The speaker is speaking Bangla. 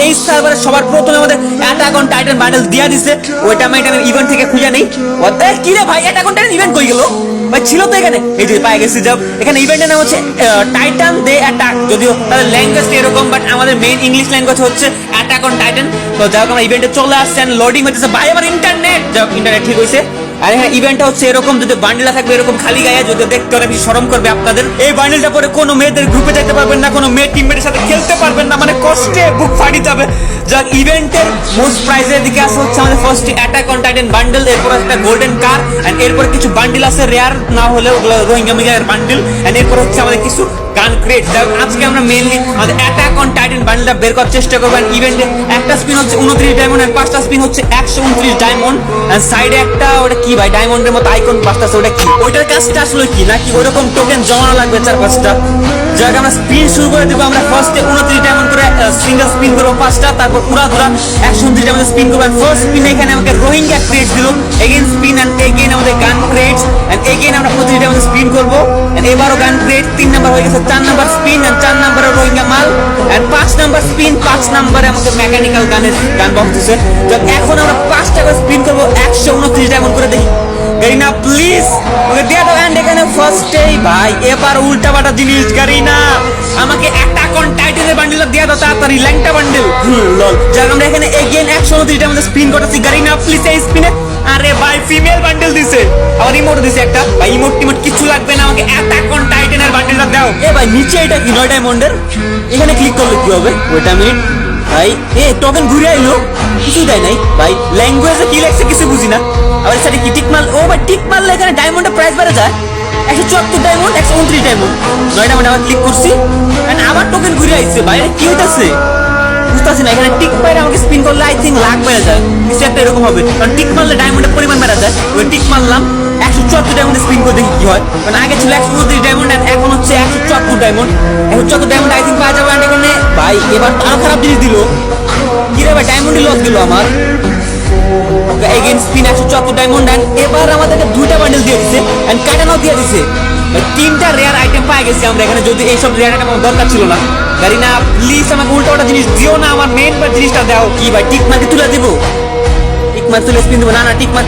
এই সার্ভারে সবার প্রথমে আমাদের অ্যাটাক অন টাইটান বান্ডেল দিয়া দিছে। ওইটা আমি ইভেন্ট থেকে খুঁজে নেই। কি রে ভাই, অ্যাটাক অন টাইটান ইভেন্ট কই গেল ভাই? ছিল তো এখানে, এই যে পাই গেছি। যাব এখানে ইভেন্টের নাম হচ্ছে টাইটান দে অ্যাটাক, যদিও তাদের ল্যাঙ্গুয়েজ এরকম, বাট আমাদের মেইন ইংলিশ ল্যাঙ্গুয়েজ হচ্ছে অ্যাটাক অন টাইটান। তো যাই হোক আমরা ইভেন্টে চলে আসছি, লোডিং হচ্ছে ভাই আমার ইন্টারনেট। যাই হোক ইন্টারনেট ঠিক হয়েছে। আর এখানে ইভেন্টটা হচ্ছে এরকম, যদি বান্ডেলটা থাকবে এরকম খালি গায়ে, যদি দেখতে অনেক বেশি শরম করবে আপনাদের। এই বান্ডেলটা পরে কোনো মেয়েদের গ্রুপে যেতে পারবেন না, কোনো মেয়ে টিমমেটের সাথে খেলতে পারবেন না, মানে কষ্টে বুক ফাটি যাবে। যাক ইভেন্টের মোস্ট প্রাইজের দিকে আসা হচ্ছে আমাদের first attack on Titan bundle, এরপর একটা গোল্ডেন কার, এন্ড এরপর কিছু বান্ডেল আছে রেয়ার না হলেও ওগুলো রোহিঙ্গা মিগার বান্ডেল, এন্ড এরপর হচ্ছে আমাদের কিছু গান ক্রেট। আজকে আমরা মেইনলি আমাদের অ্যাটাক অন টাইটান বান্ডেলটা বের করার চেষ্টা করবো। ইভেন্টে একটা স্পিন হচ্ছে 29 ডায়মন্ড, এন্ড 5টা স্পিন হচ্ছে 129 ডায়মন্ড, এন্ড সাইডে একটা ওটা কি ভাই ডায়মন্ডের মতো আইকন 5টা আছে, ওটা কি? ওইটার কাজটা আসলে কি, নাকি ওরকম টোকেন জমানো লাগবে 4-5টা? যাক আমরা স্পিন শুরু করে দিব। আমরা ফার্স্টে 29 ডায়মন্ড করে সিঙ্গেল স্পিন করবো 5টা, তারপর পুরা 129 ডায়মন্ড স্পিন করবো। ফার্স্ট স্পিন এখানে আমাকে রোহিঙ্গা ক্রেটস দিল, এগেইন স্পিন এন্ড এগেইন আমাদের গান ক্রেটস, এন্ড এগেইন আমরা 25 ডায়মন্ড স্পিন করবো, এন্ড এবারও গান ক্রেট। 3 নাম্বার হয়ে গেছে, 4 নাম্বার স্পিন, এন্ড 4 নাম্বারে রোহিঙ্গা মাল, এন্ড 5 নাম্বার স্পিন, 5 নাম্বারে আমাকে মেকানিক্যাল গান বক্স দিছে। যাক এখন আমরা 5টা করে স্পিন করবো 129 ডায়মন্ড করে। দেখি গারিনা প্লিজ ওকে দিয়ে দাও। এন্ড এখানে ফার্স্টেই ভাই এবার উল্টা পাল্টা জিনিস। গারিনা আমাকে অ্যাটাক অন টাইটানের বান্ডেলটা দিয়ে দাও তাড়াতাড়ি, ল্যাংটা বান্ডেল। লল। যাক আমরা এখানে এগেইন 129 ডায়মন্ড স্পিন করতেছি। গারিনা প্লিজ এই স্পিনে। আরে ভাই ফিমেল বান্ডেল দিছে, আবার ইমোট দিছে একটা। ভাই ইমোট টিমোট কিছু লাগবে না, আমাকে অ্যাটাক অন টাইটানের বান্ডেলটা দাও। এ ভাই নিচে এটা কি 9 ডায়মন্ডের? এখানে ক্লিক করলে কি হবে? ওয়েট আ মিনিট ভাই, এ টোকেন ঘুরে আইলো, কিছুই দেয় নাই ভাই। ল্যাঙ্গুয়েজে কি লেখছে কিছু বুঝি না। আবার সাথে কি টিক মাল, ও ভাই টিক মারলে এখানে ডায়মন্ডের প্রাইস বেড়ে যায়। 174 ডায়মন্ড, 129 ডায়মন্ড, 9 ডায়মন্ড আবার ক্লিক করছি, এন্ড আবার টোকেন ঘুরে আইছে। ভাই কি হইতাছে বুঝতেছি না। এখানে টিক পাইলে আমাকে স্পিন করলে আই থিঙ্ক লাখ বেড়ে যায়, কিছু একটা এরকম হবে। কারণ টিক মারলে ডায়মন্ডের পরিমাণ বেড়ে যায়। ওই টিক মারলাম, 174 ডায়মন্ড স্পিন করে দেখি কি হয়। কারণ আগে ছিল 129 ডায়মন্ড, এখন হচ্ছে 174 ডায়মন্ড। 174 ডায়মন্ড আই থিঙ্ক পাওয়া যাবে। এন্ড এখানে ভাই এবার আরো খারাপ জিনিস দিল। কি রে ভাই, ডায়মন্ডই লস দিল আমার। এগেইন স্পিন 174 ডায়মন্ড, এন্ড এবার আমাদেরকে 2টা বান্ডেল দিয়ে দিছে, এন্ড কাটানো দিয়ে দিছে। 3টা রেয়ার আইটেম পাই গেছি আমরা এখানে, যদি এইসব রেয়ার আইটেম আমার দরকার ছিল না। গারিনা প্লিজ আমাকে উল্টা পাল্টা জিনিস দিও না, আমার মেইন জিনিসটা দাও। কি ভাই টিক মার্কে তুলে দিব? টিক মার্ক তুলে স্পিন দেবো? না না, টিক মার্ক